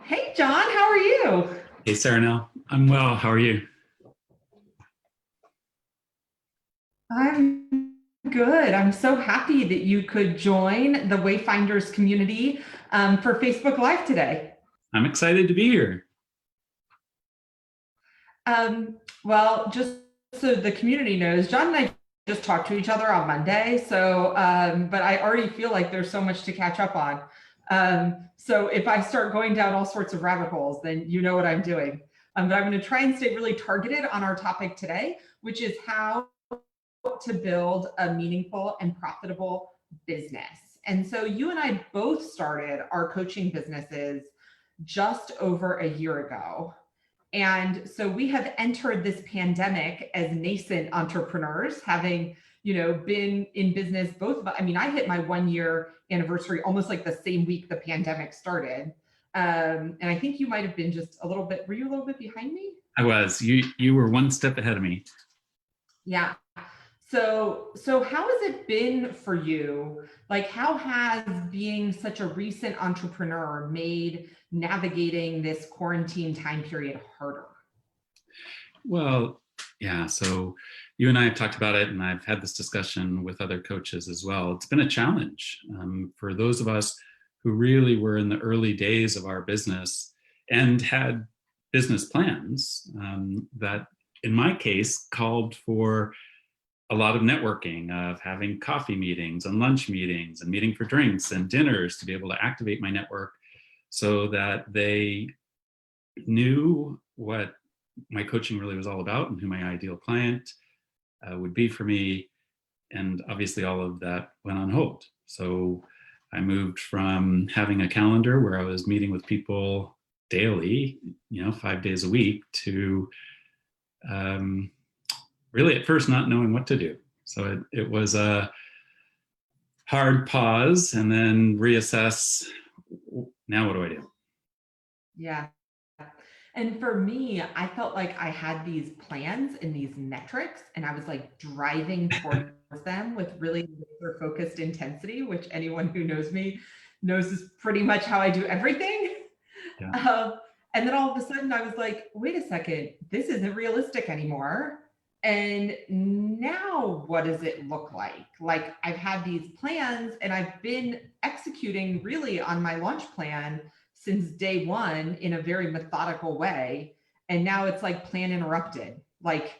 Hey, John, how are you? Hey, Sarah-Nell. I'm well. How are you? I'm good. I'm so happy that you could join the Wayfinders community for Facebook Live today. I'm excited to be here. Well, just so the community knows, John and I just talked to each other on Monday. But I already feel like there's so much to catch up on. So if I start going down all sorts of rabbit holes, then you know what I'm doing. But I'm going to try and stay really targeted on our topic today, which is how to build a meaningful and profitable business. And so you and I both started our coaching businesses just over a year ago. And so we have entered this pandemic as nascent entrepreneurs, having been in business both of us. I mean, I hit my 1 year anniversary almost like the same week the pandemic started. And I think you might have been just a little bit, were you a little bit behind me? I was. You were one step ahead of me. Yeah. So how has it been for you? Like, how has being such a recent entrepreneur made navigating this quarantine time period harder? Well, yeah. So you and I have talked about it, and I've had this discussion with other coaches as well. It's been a challenge for those of us who really were in the early days of our business and had business plans that, in my case, called for a lot of networking, of having coffee meetings and lunch meetings and meeting for drinks and dinners to be able to activate my network so that they knew what my coaching really was all about and who my ideal client would be for me. And obviously all of that went on hold. So I moved from having a calendar where I was meeting with people daily, 5 days a week, to really at first not knowing what to do. So it was a hard pause and then reassess. Now what do I do? Yeah. And for me, I felt like I had these plans and these metrics, and I was like driving towards them with really focused intensity, which anyone who knows me knows is pretty much how I do everything. Yeah. And then all of a sudden I was like, wait a second, this isn't realistic anymore. And now what does it look like? Like, I've had these plans and I've been executing really on my launch plan since day one in a very methodical way. And now it's like plan interrupted. Like,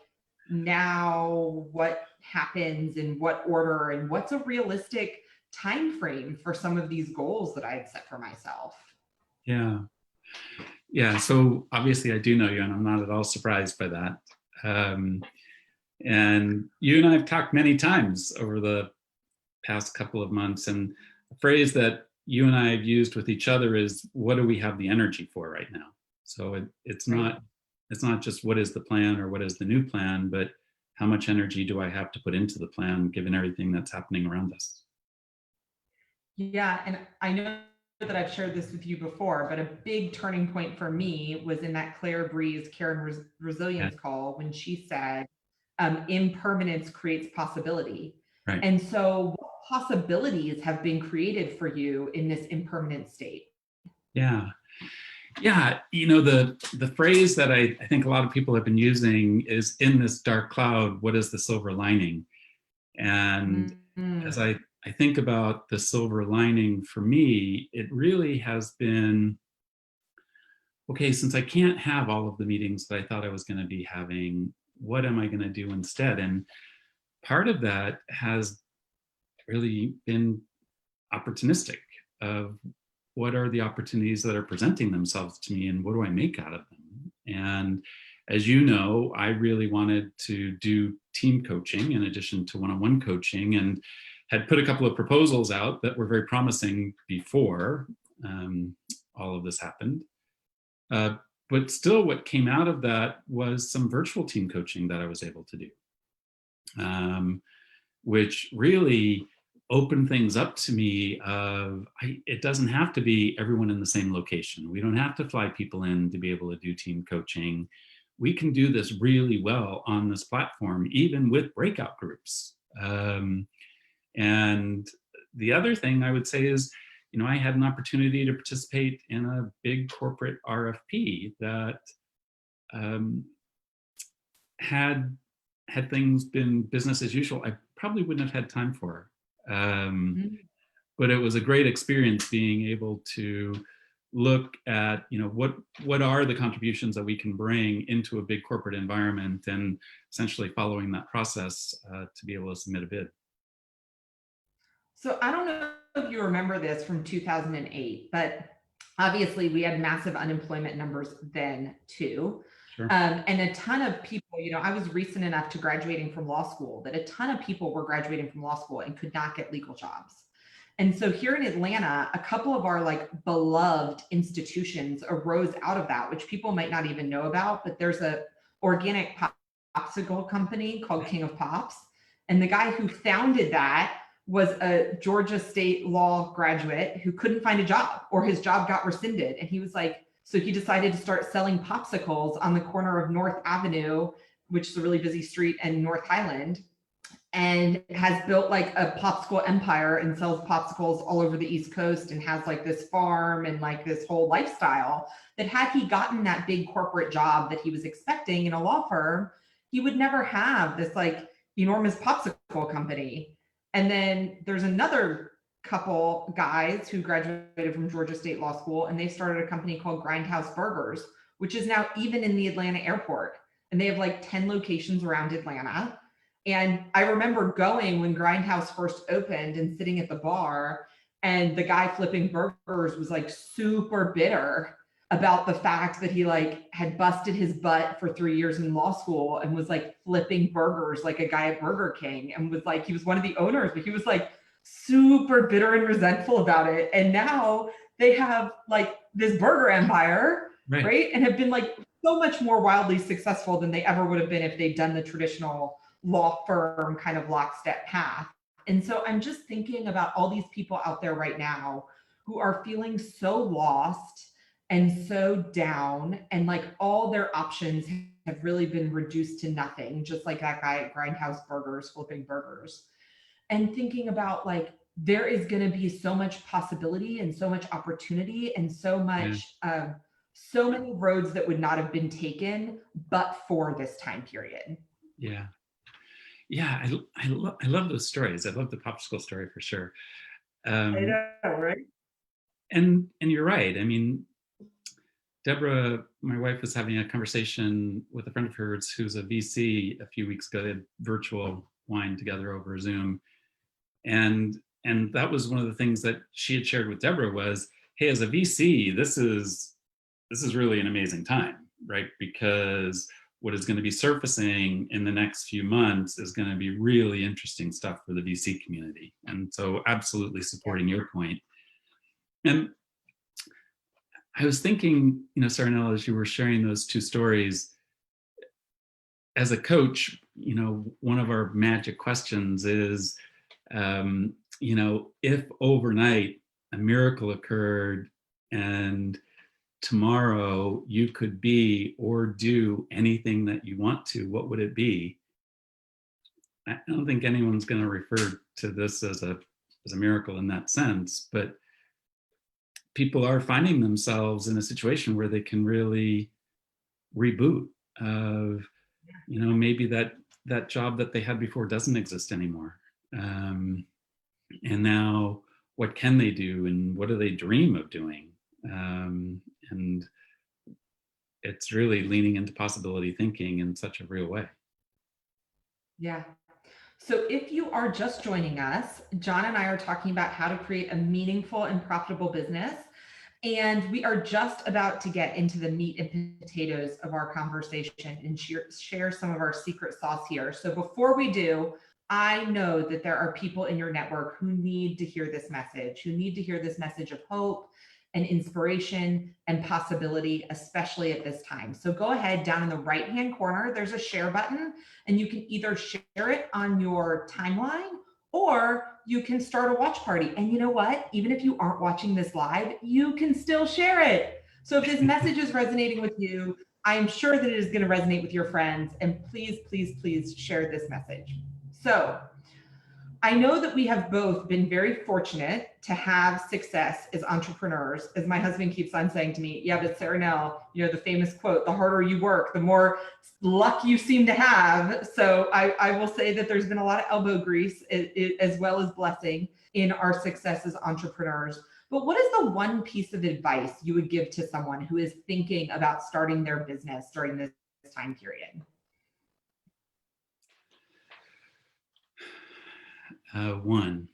now what happens in what order and what's a realistic time frame for some of these goals that I had set for myself? Yeah. Yeah. So obviously I do know you, and I'm not at all surprised by that. And you and I have talked many times over the past couple of months, and a phrase that you and I have used with each other is, what do we have the energy for right now? So it's Right. not just what is the plan or what is the new plan, but how much energy do I have to put into the plan given everything that's happening around us? Yeah, and I know that I've shared this with you before, but a big turning point for me was in that Claire Breeze Care and Yeah. Resilience call when she said, impermanence creates possibility. Right. And so what possibilities have been created for you in this impermanent state? Yeah. Yeah. The phrase that I think a lot of people have been using is, in this dark cloud, what is the silver lining? And Mm-hmm. as I think about the silver lining for me, it really has been, okay, since I can't have all of the meetings that I thought I was going to be having, what am I going to do instead? And part of that has really been opportunistic, of what are the opportunities that are presenting themselves to me and what do I make out of them? And as you know, I really wanted to do team coaching in addition to one-on-one coaching, and had put a couple of proposals out that were very promising before all of this happened. But still, what came out of that was some virtual team coaching that I was able to do, which really opened things up to me of, it doesn't have to be everyone in the same location. We don't have to fly people in to be able to do team coaching. We can do this really well on this platform, even with breakout groups. And the other thing I would say is, I had an opportunity to participate in a big corporate RFP that had things been business as usual, I probably wouldn't have had time for. But it was a great experience being able to look at, what are the contributions that we can bring into a big corporate environment, and essentially following that process to be able to submit a bid. So I don't know if you remember this from 2008, but obviously we had massive unemployment numbers then too. Sure. And a ton of people, I was recent enough to graduating from law school that a ton of people were graduating from law school and could not get legal jobs. And so here in Atlanta, a couple of our beloved institutions arose out of that, which people might not even know about, but there's a organic popsicle company called King of Pops. And the guy who founded that was a Georgia State law graduate who couldn't find a job, or his job got rescinded. And he was so he decided to start selling popsicles on the corner of North Avenue, which is a really busy street, and North Highland, and has built a popsicle empire and sells popsicles all over the East Coast, and has this farm and this whole lifestyle that, had he gotten that big corporate job that he was expecting in a law firm, he would never have this enormous popsicle company. And then there's another couple guys who graduated from Georgia State Law School, and they started a company called Grindhouse Burgers, which is now even in the Atlanta airport. And they have 10 locations around Atlanta. And I remember going when Grindhouse first opened and sitting at the bar, and the guy flipping burgers was super bitter about the fact that he had busted his butt for 3 years in law school and was flipping burgers like a guy at Burger King, and was he was one of the owners, but he was super bitter and resentful about it. And now they have this burger empire, right? And have been so much more wildly successful than they ever would have been if they'd done the traditional law firm kind of lockstep path. And so I'm just thinking about all these people out there right now who are feeling so lost and so down, and all their options have really been reduced to nothing, just like that guy at Grindhouse Burgers flipping burgers. And thinking about there is going to be so much possibility and so much opportunity and so much, so many roads that would not have been taken but for this time period. Yeah. I love those stories. I love the popsicle story for sure. I know, right? And you're right. I mean, Deborah, my wife, was having a conversation with a friend of hers who's a VC a few weeks ago. They had virtual wine together over Zoom. And that was one of the things that she had shared with Deborah was, hey, as a VC, this is really an amazing time, right? Because what is going to be surfacing in the next few months is going to be really interesting stuff for the VC community. And so absolutely supporting your point. And I was thinking, Sarah-Nell, as you were sharing those two stories, as a coach, one of our magic questions is, if overnight a miracle occurred and tomorrow you could be or do anything that you want to, what would it be? I don't think anyone's going to refer to this as a miracle in that sense, but people are finding themselves in a situation where they can really reboot of, maybe that job that they had before doesn't exist anymore. And now what can they do, and what do they dream of doing? And it's really leaning into possibility thinking in such a real way. Yeah. So if you are just joining us, John and I are talking about how to create a meaningful and profitable business. And we are just about to get into the meat and potatoes of our conversation and share some of our secret sauce here. So before we do, I know that there are people in your network who need to hear this message of hope and inspiration and possibility, especially at this time. So go ahead, down in the right-hand corner, there's a share button, and you can either share it on your timeline, or you can start a watch party. And you know what? Even if you aren't watching this live, you can still share it. So if this message is resonating with you, I am sure that it is going to resonate with your friends. And please, please, please share this message. So I know that we have both been very fortunate to have success as entrepreneurs. As my husband keeps on saying to me, yeah, but Sarah-Nell, the famous quote, the harder you work, the more luck you seem to have. So I will say that there's been a lot of elbow grease as well as blessing in our success as entrepreneurs. But what is the one piece of advice you would give to someone who is thinking about starting their business during this time period? One,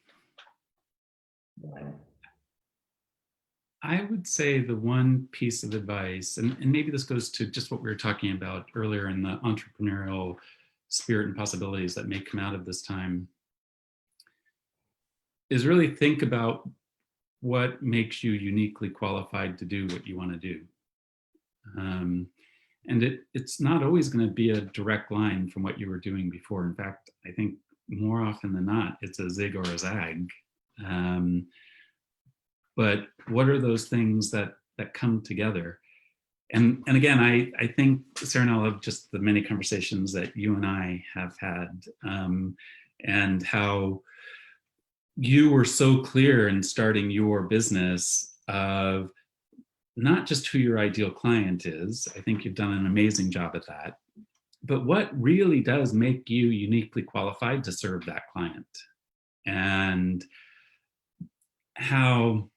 I would say the one piece of advice, and maybe this goes to just what we were talking about earlier in the entrepreneurial spirit and possibilities that may come out of this time, is really think about what makes you uniquely qualified to do what you want to do. And it's not always going to be a direct line from what you were doing before. In fact, I think more often than not, it's a zig or a zag. But what are those things that come together? And again, I think, Sarah-Nell, of just the many conversations that you and I have had, and how you were so clear in starting your business of not just who your ideal client is. I think you've done an amazing job at that. But what really does make you uniquely qualified to serve that client, and how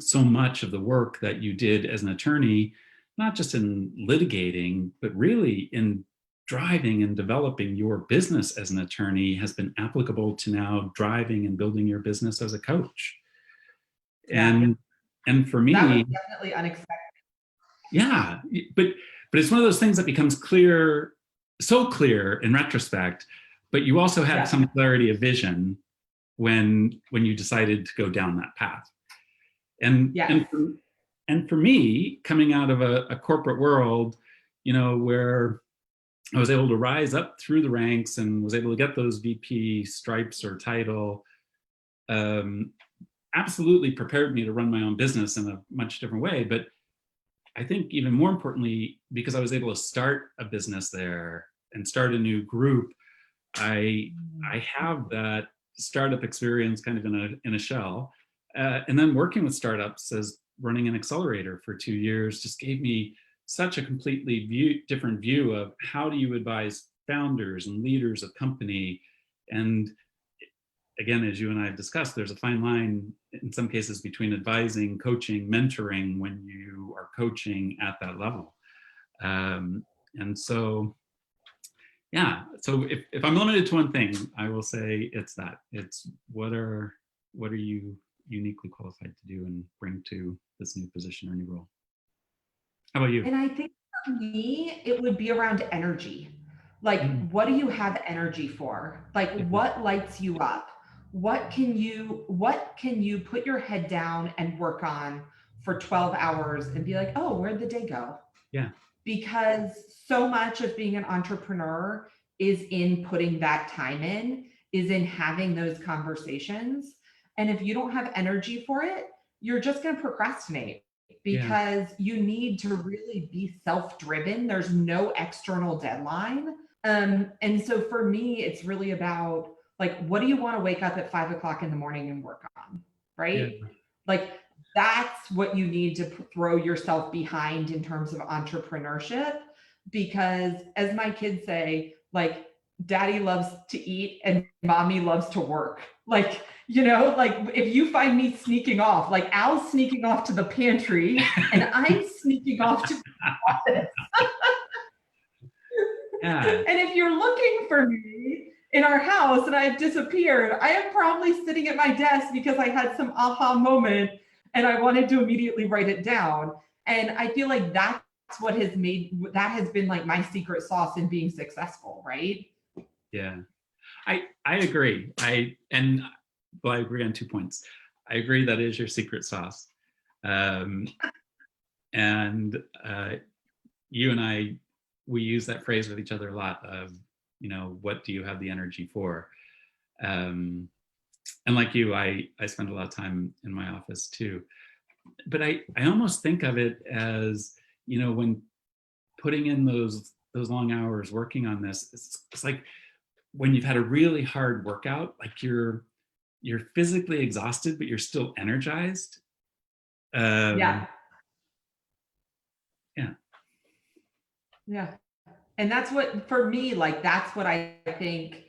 so much of the work that you did as an attorney, not just in litigating, but really in driving and developing your business as an attorney, has been applicable to now driving and building your business as a coach. Yeah. And for me, that was definitely unexpected. Yeah, but it's one of those things that becomes clear, so clear in retrospect, but you also had some clarity of vision when you decided to go down that path. And for me, coming out of a corporate world, where I was able to rise up through the ranks and was able to get those VP stripes or title, absolutely prepared me to run my own business in a much different way. But I think even more importantly, because I was able to start a business there and start a new group, I have that startup experience kind of in a shell. And then working with startups as running an accelerator for 2 years just gave me such a completely different view of how do you advise founders and leaders of company. And again, as you and I have discussed, there's a fine line in some cases between advising, coaching, mentoring when you are coaching at that level. And so, yeah, so if I'm limited to one thing, I will say it's that. It's what are you uniquely qualified to do and bring to this new position or new role? How about you? And I think for me, it would be around energy. Like, what do you have energy for? Like, what lights you up? What can you put your head down and work on for 12 hours and be like, oh, where'd the day go? Yeah. Because so much of being an entrepreneur is in putting that time in, is in having those conversations. And if you don't have energy for it, you're just going to procrastinate, because you need to really be self-driven. There's no external deadline. And so for me, it's really about, like, what do you want to wake up at 5 o'clock in the morning and work on, right? Yeah. Like, that's what you need to throw yourself behind in terms of entrepreneurship. Because as my kids say, like, daddy loves to eat and mommy loves to work. Like, like, if you find me sneaking off, like Al's sneaking off to the pantry and I'm sneaking off to the office. And if you're looking for me in our house and I've disappeared, I am probably sitting at my desk because I had some aha moment and I wanted to immediately write it down. And I feel like that's what that has been like my secret sauce in being successful, right? Yeah, I agree. I agree on 2 points. I agree that is your secret sauce. And you and I, we use that phrase with each other a lot of, what do you have the energy for? And like you, I spend a lot of time in my office too. But I almost think of it as, when putting in those long hours working on this, it's like when you've had a really hard workout, like you're physically exhausted, but you're still energized. Yeah. Yeah. Yeah. And that's what, for me, like, that's what I think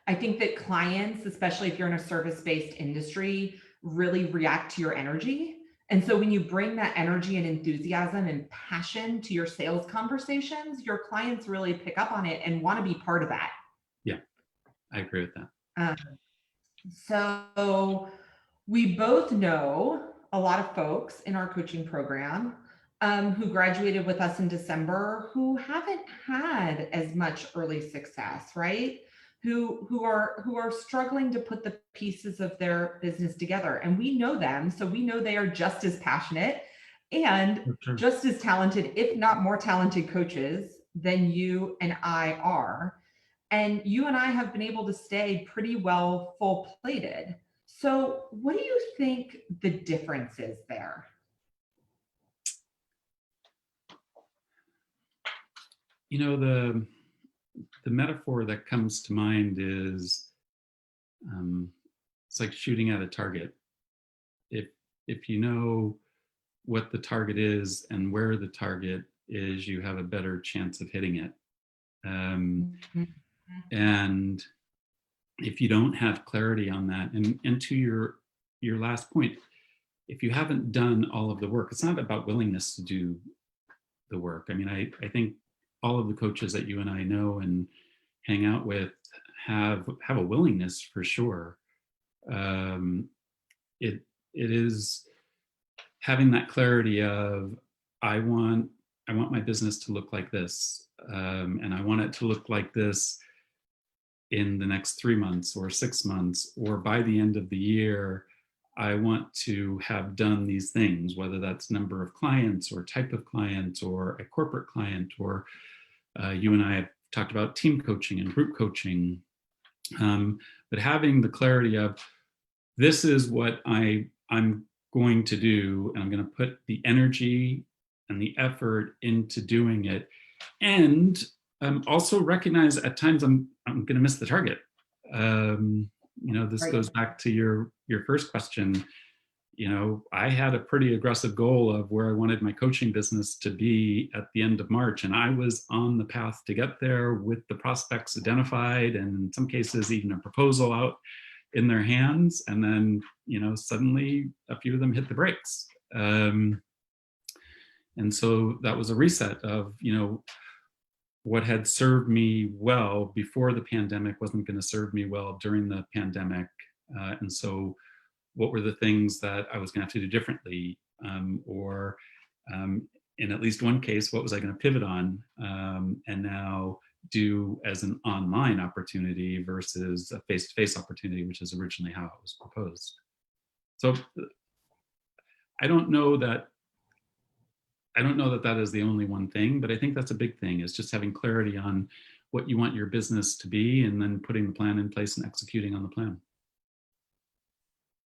that clients, especially if you're in a service-based industry, really react to your energy. And so when you bring that energy and enthusiasm and passion to your sales conversations, your clients really pick up on it and want to be part of that. Yeah, I agree with that. Um, so we both know a lot of folks in our coaching program who graduated with us in December who haven't had as much early success, right? Who are struggling to put the pieces of their business together. And we know them, so we know they are just as passionate and Sure. just as talented, if not more talented coaches than you and I are. And you and I have been able to stay pretty well full plated. So what do you think the difference is there? You know, the metaphor that comes to mind is it's like shooting at a target. If you know what the target is and where the target is, you have a better chance of hitting it. And if you don't have clarity on that, and to your last point, if you haven't done all of the work, it's not about willingness to do the work. I mean, I think all of the coaches that you and I know and hang out with have a willingness for sure. It is having that clarity of I want my business to look like this, and I want it to look like this in the next 3 months or 6 months, or by the end of the year. I want to have done these things, whether that's number of clients or type of client or a corporate client, or you and I have talked about team coaching and group coaching. But having the clarity of this is what I'm going to do, and I'm going to put the energy and the effort into doing it, and also recognize at times I'm going to miss the target. This Right. goes back to your first question. I had a pretty aggressive goal of where I wanted my coaching business to be at the end of March, and I was on the path to get there with the prospects identified, and in some cases even a proposal out in their hands. And then, suddenly a few of them hit the brakes. And so that was a reset of, what had served me well before the pandemic wasn't going to serve me well during the pandemic. And so what were the things that I was going to have to do differently? Or in at least one case, what was I going to pivot on and now do as an online opportunity versus a face-to-face opportunity, which is originally how it was proposed. So I don't know that that is the only one thing, but I think that's a big thing, is just having clarity on what you want your business to be and then putting the plan in place and executing on the plan.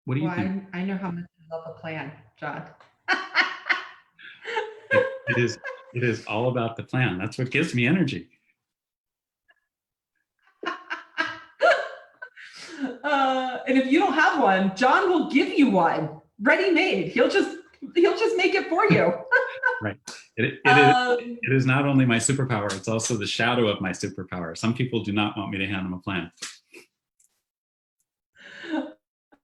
What do you think? I know how much I love a plan, John. It is all about the plan. That's what gives me energy. And if you don't have one, John will give you one ready-made. He'll just make it for you. Right. It is not only my superpower, it's also the shadow of my superpower. Some people do not want me to hand them a plan.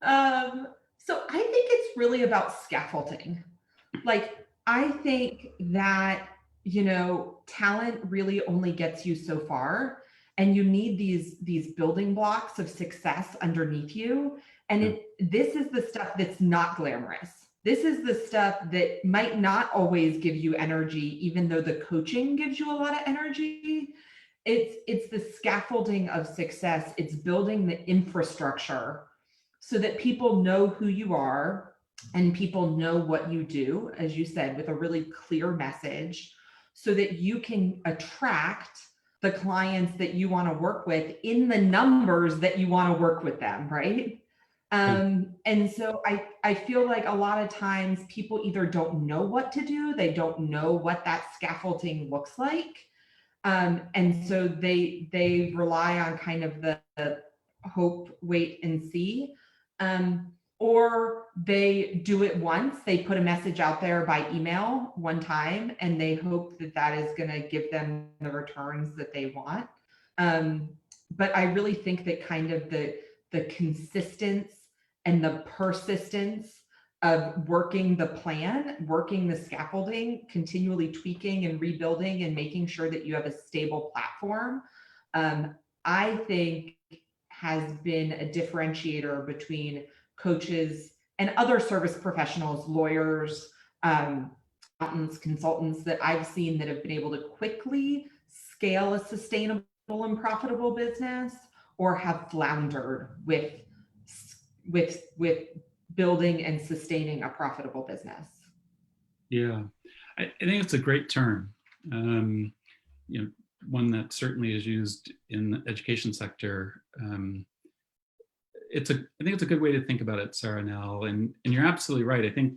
So I think it's really about scaffolding. Like, I think that, talent really only gets you so far, and you need these building blocks of success underneath you. And this is the stuff that's not glamorous. This is the stuff that might not always give you energy, even though the coaching gives you a lot of energy. It's the scaffolding of success. It's building the infrastructure so that people know who you are and people know what you do, as you said, with a really clear message, so that you can attract the clients that you want to work with in the numbers that you want to work with them, right? And so I feel like a lot of times people either don't know what to do, they don't know what that scaffolding looks like. And so they rely on kind of the hope, wait and see. Or they do it once, they put a message out there by email one time, and they hope that that is going to give them the returns that they want. But I really think that kind of the consistence and the persistence of working the plan, working the scaffolding, continually tweaking and rebuilding and making sure that you have a stable platform, I think has been a differentiator between coaches and other service professionals, lawyers, accountants, consultants that I've seen that have been able to quickly scale a sustainable and profitable business, or have floundered with building and sustaining a profitable business. Yeah, I think it's a great term. You know, one that certainly is used in the education sector. I think it's a good way to think about it, Sarah-Nell, and you're absolutely right. I think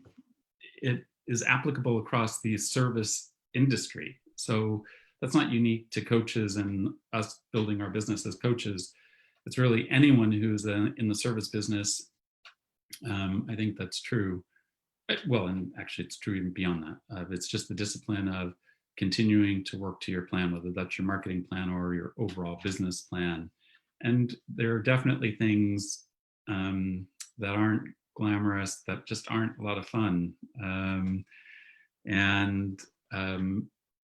it is applicable across the service industry. So that's not unique to coaches and us building our business as coaches. It's really anyone who's in the service business. I think that's true. Well, and actually it's true even beyond that. It's just the discipline of continuing to work to your plan, whether that's your marketing plan or your overall business plan. And there are definitely things that aren't glamorous, that just aren't a lot of fun. And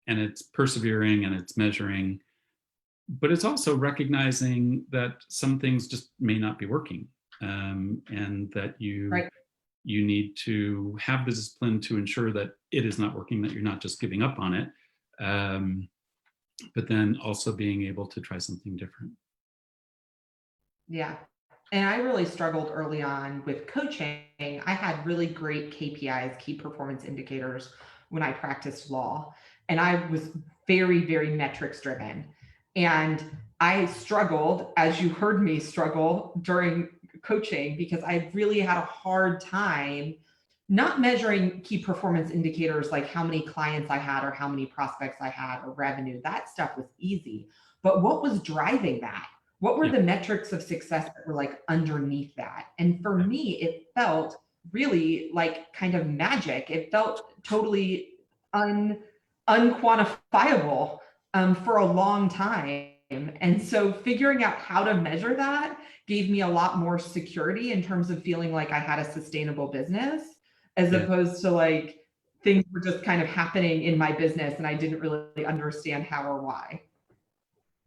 it's persevering and it's measuring, but it's also recognizing that some things just may not be working, and that you need to have the discipline to ensure that it is not working, that you're not just giving up on it, but then also being able to try something different. Yeah. And I really struggled early on with coaching. I had really great KPIs, key performance indicators, when I practiced law. And I was very, very metrics driven. And I struggled, as you heard me struggle during coaching, because I really had a hard time not measuring key performance indicators like how many clients I had or how many prospects I had or revenue. That stuff was easy. But what was driving that? What were the metrics of success that were like underneath that? And for me, it felt really like kind of magic. It felt totally unquantifiable for a long time. And so figuring out how to measure that gave me a lot more security in terms of feeling like I had a sustainable business, as opposed to like things were just kind of happening in my business and I didn't really understand how or why.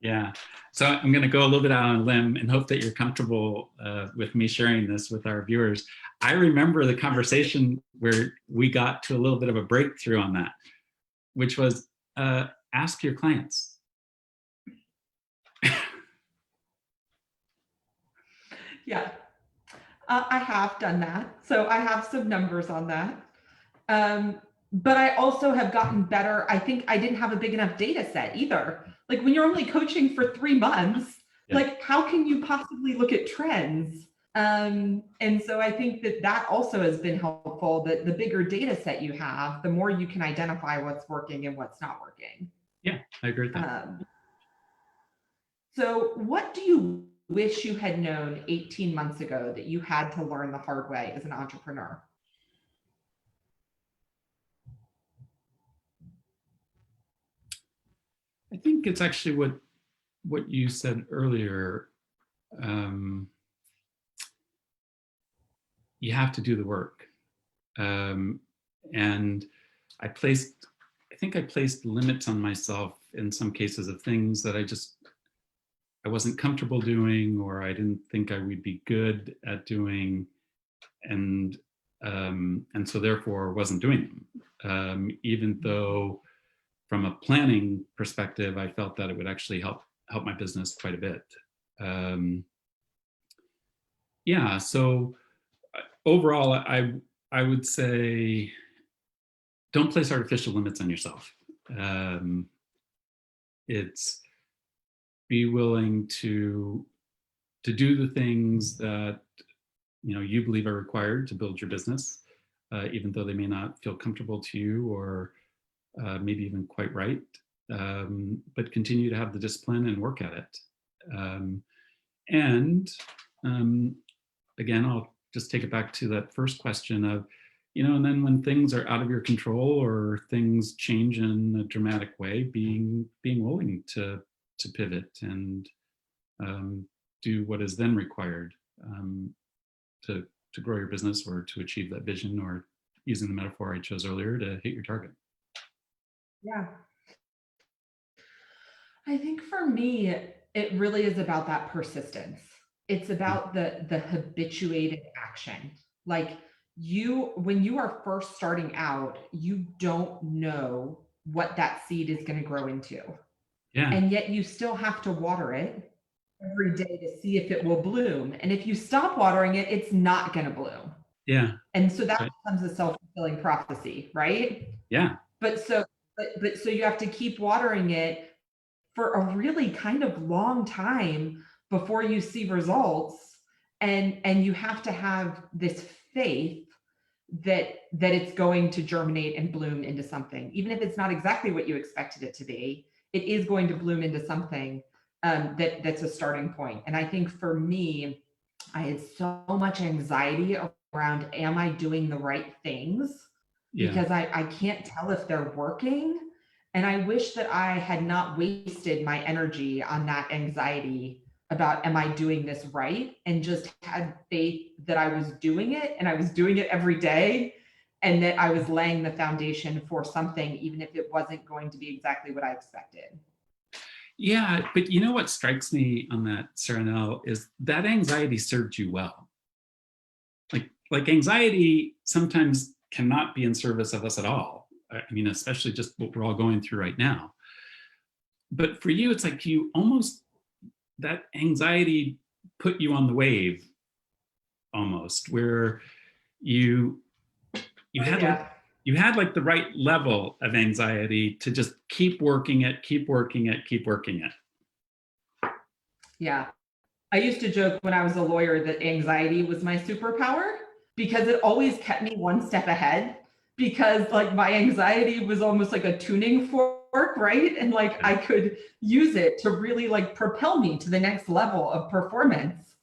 Yeah, so I'm going to go a little bit out on a limb and hope that you're comfortable with me sharing this with our viewers. I remember the conversation where we got to a little bit of a breakthrough on that, which was ask your clients. Yeah, I have done that. So I have some numbers on that. But I also have gotten better. I think I didn't have a big enough data set either. Like when you're only coaching for 3 months, like how can you possibly look at trends? And so I think that also has been helpful, that the bigger data set you have, the more you can identify what's working and what's not working. Yeah, I agree with that. So what do you wish you had known 18 months ago that you had to learn the hard way as an entrepreneur? I think it's actually what you said earlier. You have to do the work. And I think I placed limits on myself in some cases of things that I wasn't comfortable doing, or I didn't think I would be good at doing. And so therefore wasn't doing them, even though from a planning perspective, I felt that it would actually help my business quite a bit. Yeah, so overall, I would say don't place artificial limits on yourself. It's be willing to do the things that you believe are required to build your business, even though they may not feel comfortable to you or maybe even quite right. but continue to have the discipline and work at it. And again, I'll just take it back to that first question of, and then when things are out of your control or things change in a dramatic way, being willing to pivot and do what is then required to grow your business or to achieve that vision, or using the metaphor I chose earlier, to hit your target. Yeah. I think for me, it really is about that persistence. It's about the habituated action. Like when you are first starting out, you don't know what that seed is going to grow into. Yeah. And yet you still have to water it every day to see if it will bloom. And if you stop watering it, it's not going to bloom. Yeah. And so that becomes a self-fulfilling prophecy, right? Yeah. But so you have to keep watering it for a really kind of long time before you see results. And you have to have this faith that it's going to germinate and bloom into something. Even if it's not exactly what you expected it to be, it is going to bloom into something that's a starting point. And I think for me, I had so much anxiety around, am I doing the right things? Because I can't tell if they're working. And I wish that I had not wasted my energy on that anxiety about, am I doing this right? And just had faith that I was doing it, and I was doing it every day, and that I was laying the foundation for something, even if it wasn't going to be exactly what I expected. Yeah, but you know what strikes me on that, Sarah-Nell, is that anxiety served you well. Like anxiety sometimes cannot be in service of us at all. I mean, especially just what we're all going through right now. But for you, it's like that anxiety put you on the wave almost, where you had like the right level of anxiety to just keep working it. Yeah. I used to joke when I was a lawyer that anxiety was my superpower, because it always kept me one step ahead, because like my anxiety was almost like a tuning fork, right? And like I could use it to really like propel me to the next level of performance.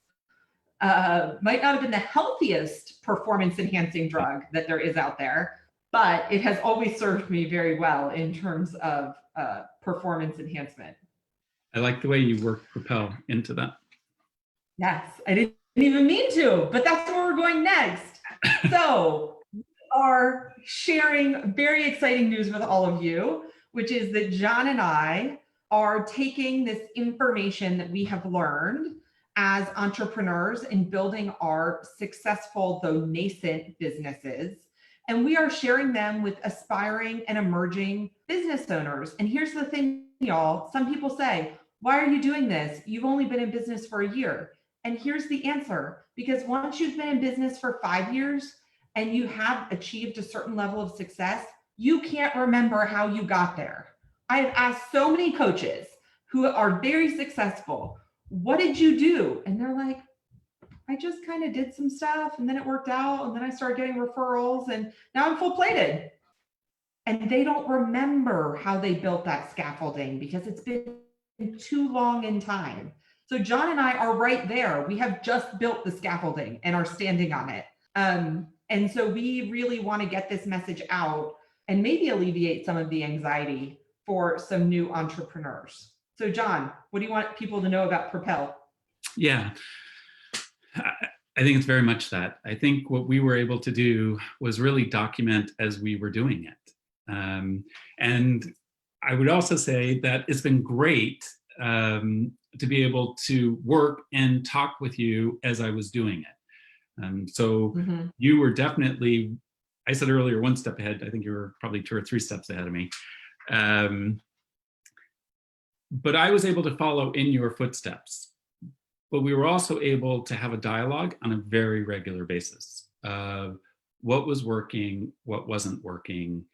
Might not have been the healthiest performance enhancing drug that there is out there, but it has always served me very well in terms of performance enhancement. I like the way you work propel into that. Yes, I didn't even mean to, but that's where we're going next. So we are sharing very exciting news with all of you, which is that John and I are taking this information that we have learned as entrepreneurs in building our successful, though nascent, businesses, and we are sharing them with aspiring and emerging business owners. And here's the thing, y'all. Some people say, why are you doing this? You've only been in business for a year. And here's the answer: because once you've been in business for 5 years and you have achieved a certain level of success, you can't remember how you got there. I have asked so many coaches who are very successful, what did you do? And they're like, I just kind of did some stuff and then it worked out and then I started getting referrals and now I'm full plated. And they don't remember how they built that scaffolding because it's been too long in time. So John and I are right there. We have just built the scaffolding and are standing on it. And so we really want to get this message out and maybe alleviate some of the anxiety for some new entrepreneurs. So John, what do you want people to know about Propel? Yeah, I think it's very much that. I think what we were able to do was really document as we were doing it. And I would also say that it's been great to be able to work and talk with you as I was doing it. So you were definitely, I said earlier, one step ahead. I think you were probably 2 or 3 steps ahead of me. But I was able to follow in your footsteps. But we were also able to have a dialogue on a very regular basis of what was working, what wasn't working.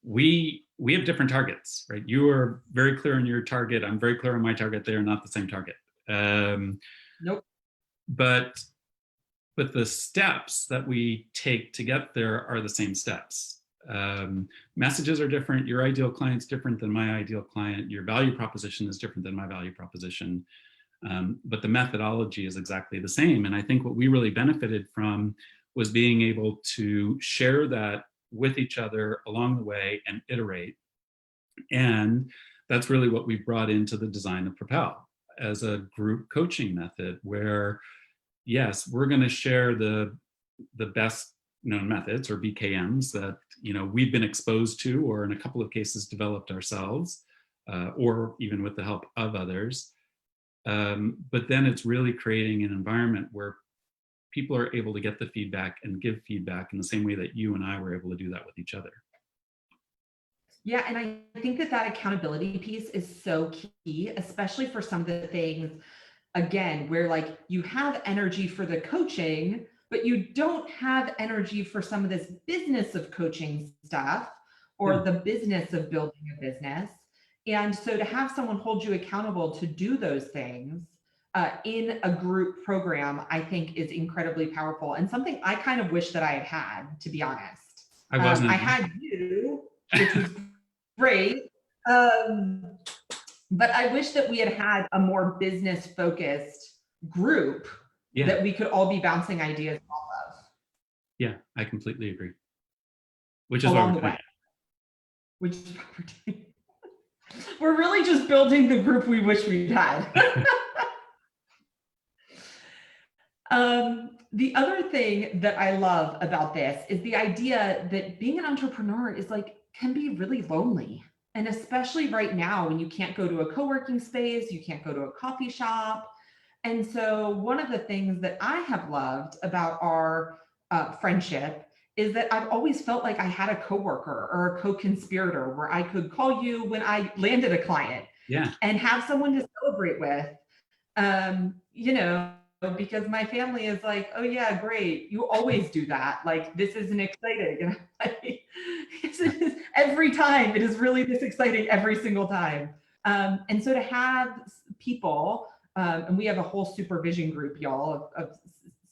We have different targets, right? You are very clear on your target. I'm very clear on my target. They are not the same target. Nope. But the steps that we take to get there are the same steps. Messages are different. Your ideal client's different than my ideal client. Your value proposition is different than my value proposition. But the methodology is exactly the same. And I think what we really benefited from was being able to share that with each other along the way and iterate. And that's really what we brought into the design of Propel as a group coaching method, where yes, we're going to share the best known methods, or BKMs, that we've been exposed to, or in a couple of cases developed ourselves, or even with the help of others. But then it's really creating an environment where people are able to get the feedback and give feedback in the same way that you and I were able to do that with each other. Yeah, and I think that accountability piece is so key, especially for some of the things, again, where like you have energy for the coaching, but you don't have energy for some of this business of coaching stuff, or the business of building a business. And so to have someone hold you accountable to do those things in a group program, I think is incredibly powerful, and something I kind of wish that I had, to be honest. I wasn't. I had you, which was great. But I wish that we had had a more business focused group that we could all be bouncing ideas off of. Yeah, I completely agree. Which is along the way. Which is what we're doing. We're really just building the group we wish we'd had. The other thing that I love about this is the idea that being an entrepreneur is like, can be really lonely. And especially right now when you can't go to a co-working space, you can't go to a coffee shop. And so one of the things that I have loved about our friendship is that I've always felt like I had a coworker or a co-conspirator where I could call you when I landed a client and have someone to celebrate with, because my family is like, oh yeah, great. You always do that. Like, this isn't exciting. And I'm like, yes, it is. Every time it is really this exciting every single time. And so to have people, and we have a whole supervision group, y'all, of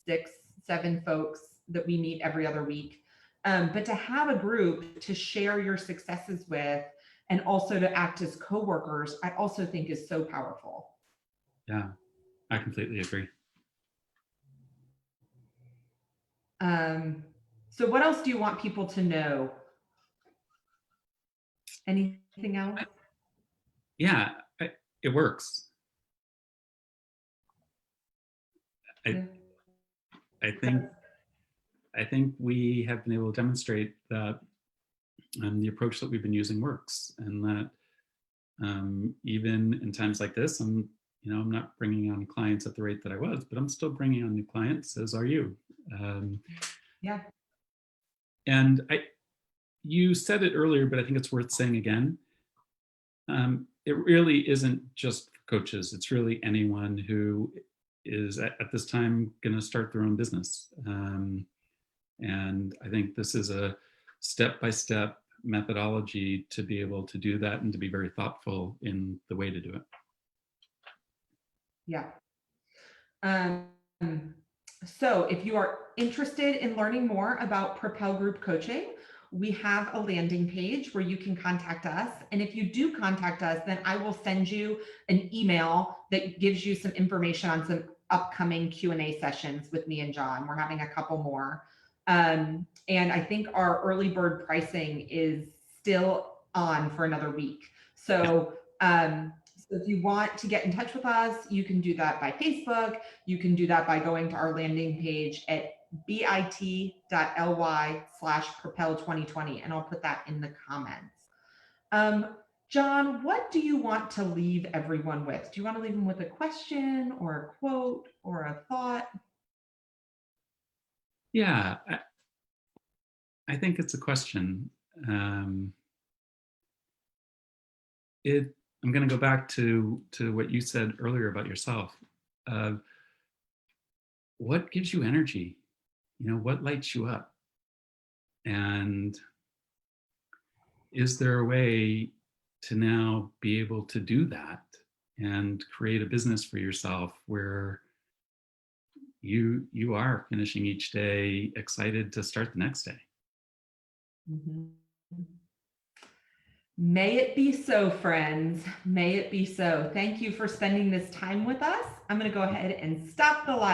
6, 7 folks that we meet every other week. But to have a group to share your successes with, and also to act as coworkers, I also think is so powerful. Yeah, I completely agree. So what else do you want people to know? Anything else? Yeah, it works. I think we have been able to demonstrate that the approach that we've been using works, and that even in times like this, I'm not bringing on clients at the rate that I was, but I'm still bringing on new clients, as are you. And you said it earlier, but I think it's worth saying again. It really isn't just for coaches. It's really anyone who is at this time going to start their own business. And I think this is a step-by-step methodology to be able to do that, and to be very thoughtful in the way to do it. Yeah. So if you are interested in learning more about Propel Group Coaching, we have a landing page where you can contact us. And if you do contact us, then I will send you an email that gives you some information on some upcoming Q&A sessions with me and John. We're having a couple more. And I think our early bird pricing is still on for another week. So, so if you want to get in touch with us, you can do that by Facebook. You can do that by going to our landing page at bit.ly/propel2020, and I'll put that in the comments. John, what do you want to leave everyone with? Do you want to leave them with a question or a quote or a thought? Yeah, I think it's a question. I'm going to go back to what you said earlier about yourself. What gives you energy? What lights you up? And is there a way to now be able to do that and create a business for yourself where you are finishing each day excited to start the next day? Mm-hmm. May it be so, friends. May it be so. Thank you for spending this time with us. I'm going to go ahead and stop the live.